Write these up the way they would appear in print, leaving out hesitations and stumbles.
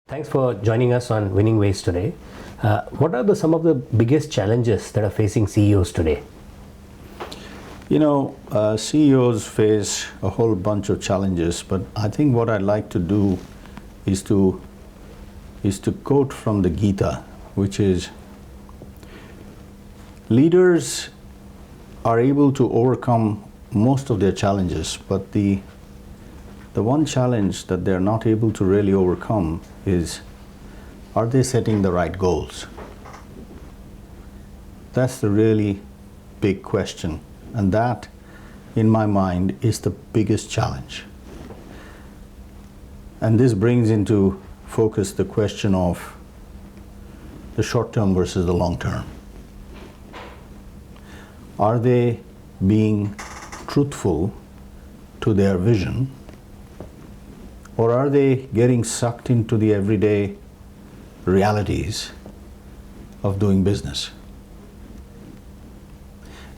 Thanks for joining us on Winning Ways today. What are some of the biggest challenges that are facing CEOs today? CEOs face a whole bunch of challenges, but I think what I'd like to do is to quote from the Gita, which is, leaders are able to overcome most of their challenges, but the one challenge that they're not able to really overcome is, are they setting the right goals? That's the really big question, and that, in my mind, is the biggest challenge. And this brings into focus the question of the short term versus the long term. Are they being truthful to their vision, or are they getting sucked into the everyday realities of doing business?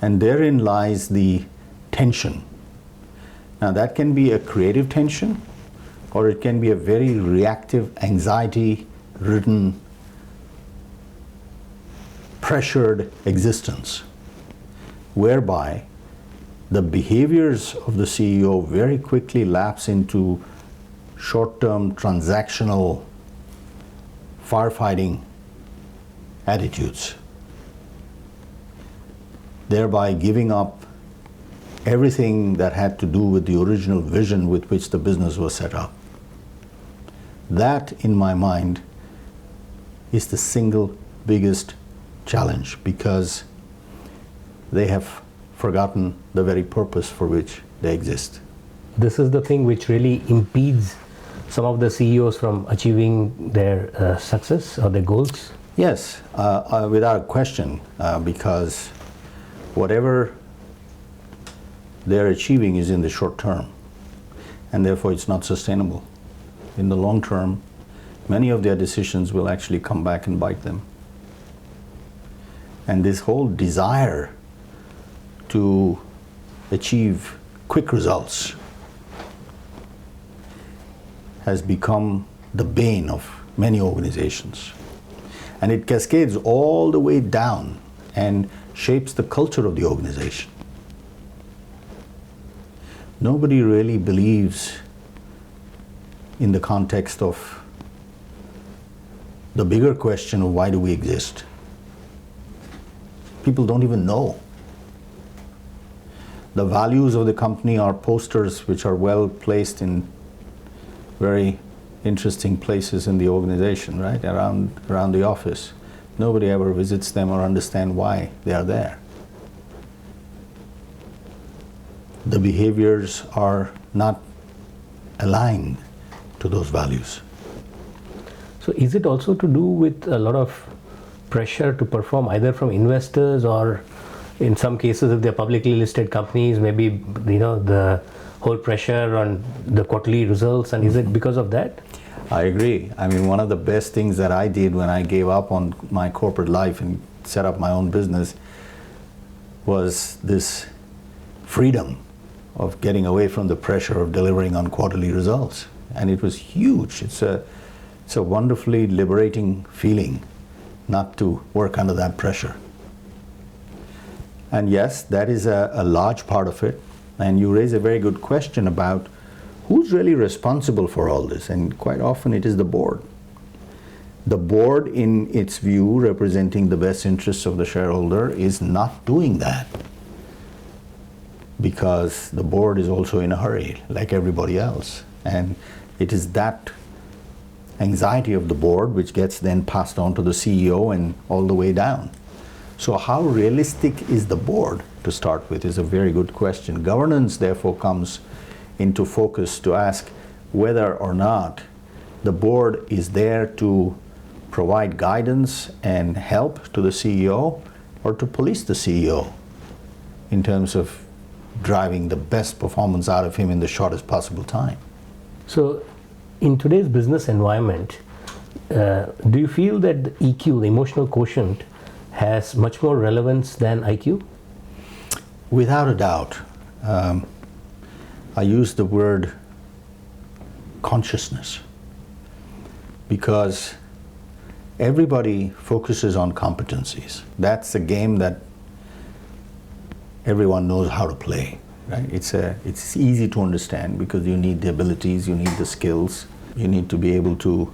And therein lies the tension. Now, that can be a creative tension, or it can be a very reactive, anxiety-ridden, pressured existence, whereby the behaviors of the CEO very quickly lapse into short-term transactional firefighting attitudes, thereby giving up everything that had to do with the original vision with which the business was set up. That, in my mind, is the single biggest challenge, because they have forgotten the very purpose for which they exist. This is the thing which really impedes some of the CEOs from achieving their success or their goals? Yes, without question, because whatever they're achieving is in the short term, and therefore it's not sustainable. In the long term, many of their decisions will actually come back and bite them. And this whole desire to achieve quick results has become the bane of many organizations. And it cascades all the way down and shapes the culture of the organization. Nobody really believes in the context of the bigger question of why do we exist. People don't even know. The values of the company are posters which are well placed in very interesting places in the organization, right? Around the office. Nobody ever visits them or understands why they are there. The behaviors are not aligned to those values. So is it also to do with a lot of pressure to perform, either from investors, or in some cases if they're publicly listed companies, maybe the whole pressure on the quarterly results, and is it because of that? I agree. I mean, one of the best things that I did when I gave up on my corporate life and set up my own business was this freedom of getting away from the pressure of delivering on quarterly results. And it was huge. It's a wonderfully liberating feeling not to work under that pressure. And yes, that is a large part of it. And you raise a very good question about who's really responsible for all this, and quite often it is the board. The board, in its view, representing the best interests of the shareholder, is not doing that, because the board is also in a hurry, like everybody else. And it is that anxiety of the board which gets then passed on to the CEO and all the way down. So how realistic is the board, to start with, is a very good question. Governance, therefore, comes into focus to ask whether or not the board is there to provide guidance and help to the CEO, or to police the CEO in terms of driving the best performance out of him in the shortest possible time. So in today's business environment, do you feel that the EQ, the emotional quotient, has much more relevance than IQ? Without a doubt. I use the word consciousness. because everybody focuses on competencies. That's a game that everyone knows how to play, right? It's easy to understand because you need the abilities, you need the skills, you need to be able to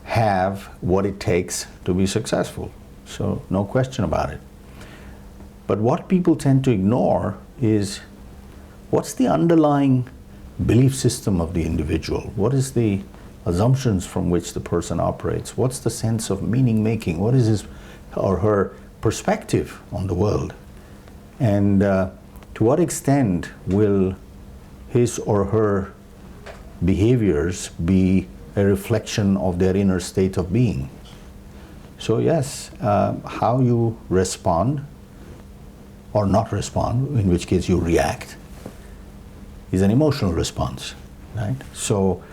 have what it takes to be successful. So no question about it. But what people tend to ignore is what's the underlying belief system of the individual? What is the assumptions from which the person operates? What's the sense of meaning making? What is his or her perspective on the world? And to what extent will his or her behaviors be a reflection of their inner state of being? So yes, how you respond or not respond, in which case you react, is an emotional response, right? So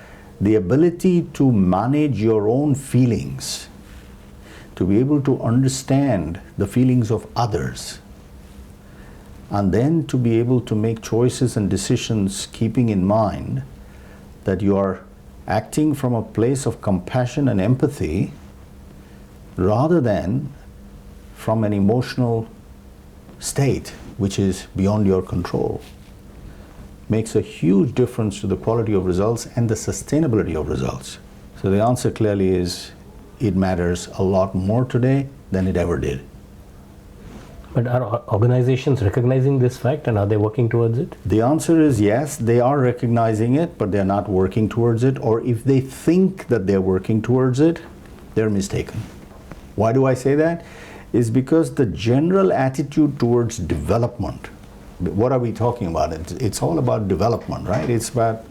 the ability to manage your own feelings, to be able to understand the feelings of others, and then to be able to make choices and decisions keeping in mind that you are acting from a place of compassion and empathy rather than from an emotional state which is beyond your control, makes a huge difference to the quality of results and the sustainability of results. So the answer clearly is it matters a lot more today than it ever did. But are organizations recognizing this fact and are they working towards it? The answer is yes, they are recognizing it, but they're not working towards it, or if they think that they're working towards it, they're mistaken. Why do I say that? Is because the general attitude towards development, what are we talking about? It's all about development, right? It's about,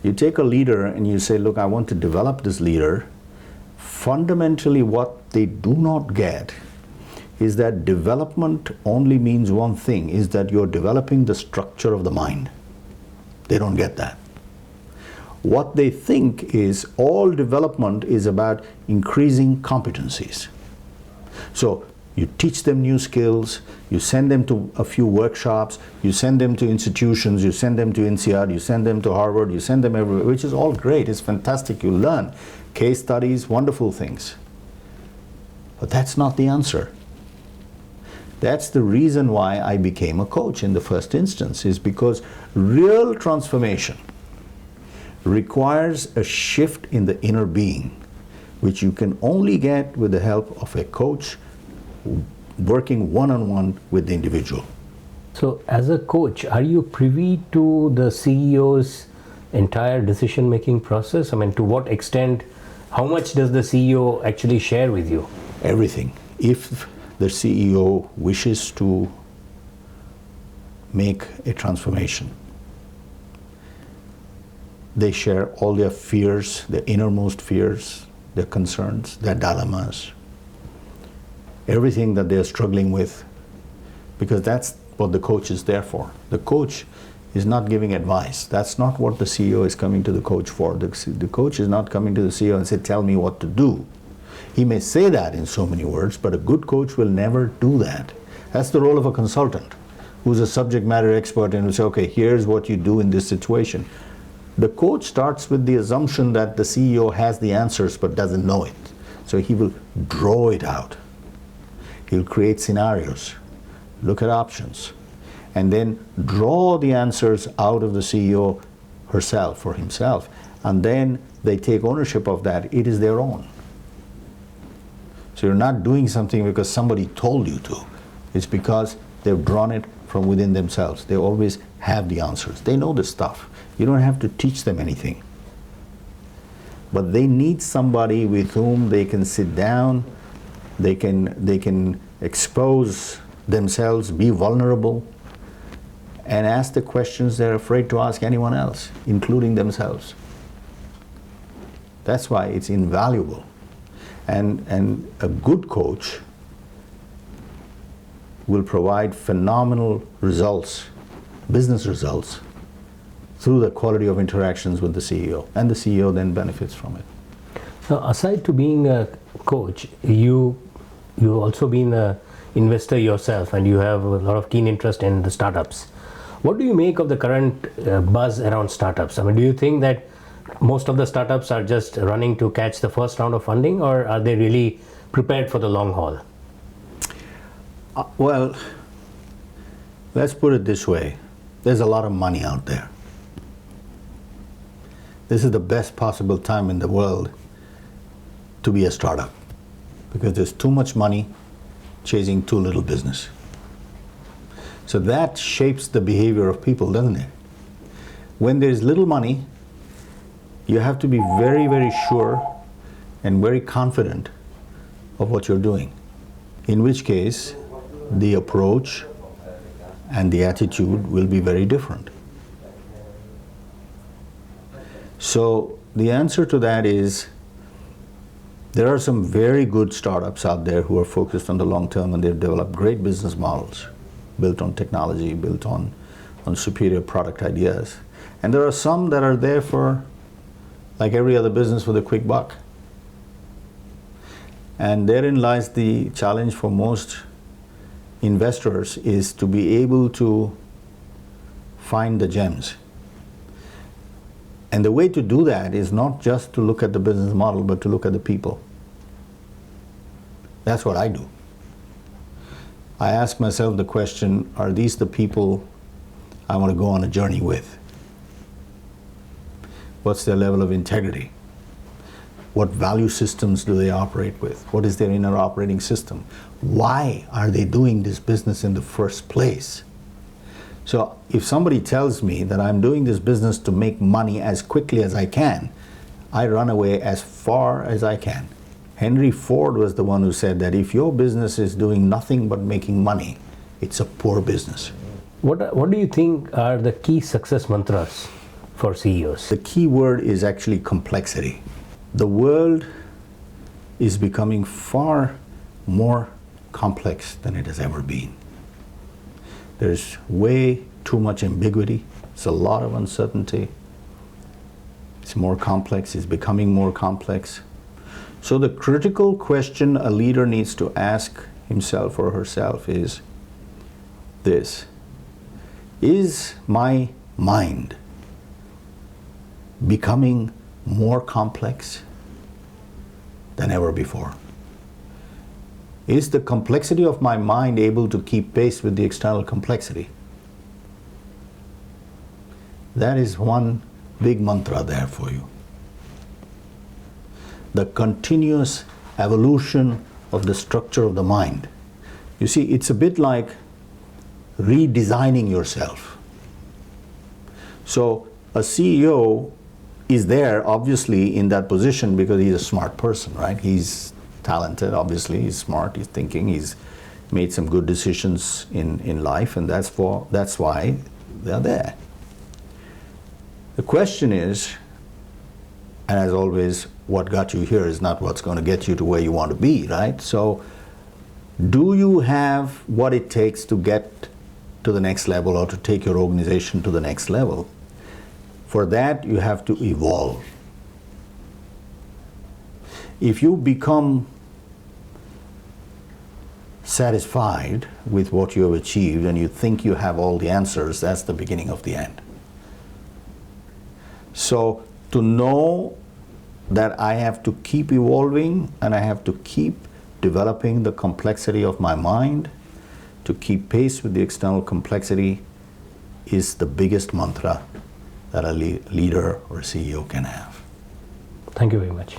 you take a leader and you say, look, I want to develop this leader. Fundamentally, what they do not get is that development only means one thing, is that you're developing the structure of the mind. They don't get that. What they think is all development is about increasing competencies. So you teach them new skills, you send them to a few workshops, you send them to institutions, you send them to INSEAD, you send them to Harvard, you send them everywhere, which is all great, it's fantastic, you learn. Case studies, wonderful things. But that's not the answer. That's the reason why I became a coach in the first instance, is because real transformation requires a shift in the inner being, which you can only get with the help of a coach working one-on-one with the individual. So as a coach, are you privy to the CEO's entire decision-making process? I mean, to what extent, how much does the CEO actually share with you? Everything. If the CEO wishes to make a transformation, they share all their fears, their innermost fears, their concerns, their dilemmas, everything that they're struggling with, because that's what the coach is there for. The coach is not giving advice. That's not what the CEO is coming to the coach for. The coach is not coming to the CEO and say, tell me what to do. He may say that in so many words, but a good coach will never do that. That's the role of a consultant who's a subject matter expert and will say, okay, here's what you do in this situation. The coach starts with the assumption that the CEO has the answers but doesn't know it. So he will draw it out. He'll create scenarios, look at options, and then draw the answers out of the CEO herself or himself. And then they take ownership of that. It is their own. So you're not doing something because somebody told you to. It's because they've drawn it from within themselves. They always have the answers. They know the stuff. You don't have to teach them anything. But they need somebody with whom they can sit down, they can expose themselves, be vulnerable, and ask the questions they're afraid to ask anyone else, including themselves. That's why it's invaluable. And a good coach will provide phenomenal results, business results, through the quality of interactions with the CEO, and the CEO then benefits from it. Now, aside to being a coach, you've also been an investor yourself, and you have a lot of keen interest in the startups. What do you make of the current buzz around startups? I mean, do you think that most of the startups are just running to catch the first round of funding, or are they really prepared for the long haul? Well, let's put it this way. There's a lot of money out there. This is the best possible time in the world to be a startup, because there's too much money chasing too little business. So that shapes the behavior of people, doesn't it? When there's little money, you have to be very, very sure and very confident of what you're doing. In which case, the approach and the attitude will be very different. So the answer to that is, there are some very good startups out there who are focused on the long term, and they've developed great business models built on technology, built on superior product ideas. And there are some that are there for, like every other business, with a quick buck. And therein lies the challenge for most investors, is to be able to find the gems. And the way to do that is not just to look at the business model, but to look at the people. That's what I do. I ask myself the question, are these the people I want to go on a journey with? What's their level of integrity? What value systems do they operate with? What is their inner operating system? Why are they doing this business in the first place? So if somebody tells me that I'm doing this business to make money as quickly as I can, I run away as far as I can. Henry Ford was the one who said that if your business is doing nothing but making money, it's a poor business. What do you think are the key success mantras for CEOs? The key word is actually complexity. The world is becoming far more complex than it has ever been. There's way too much ambiguity. It's a lot of uncertainty. It's more complex. It's becoming more complex. So the critical question a leader needs to ask himself or herself is this: is my mind becoming more complex than ever before? Is the complexity of my mind able to keep pace with the external complexity? That is one big mantra there for you. The continuous evolution of the structure of the mind. You see, it's a bit like redesigning yourself. So a CEO is there obviously in that position because he's a smart person, right? He's talented, obviously, he's smart, he's thinking, he's made some good decisions in life, and that's why they're there. The question is, and as always, what got you here is not what's going to get you to where you want to be, right? So do you have what it takes to get to the next level, or to take your organization to the next level? For that, you have to evolve. If you become satisfied with what you have achieved and you think you have all the answers, that's the beginning of the end. So to know that I have to keep evolving and I have to keep developing the complexity of my mind to keep pace with the external complexity is the biggest mantra that a leader or CEO can have. Thank you very much.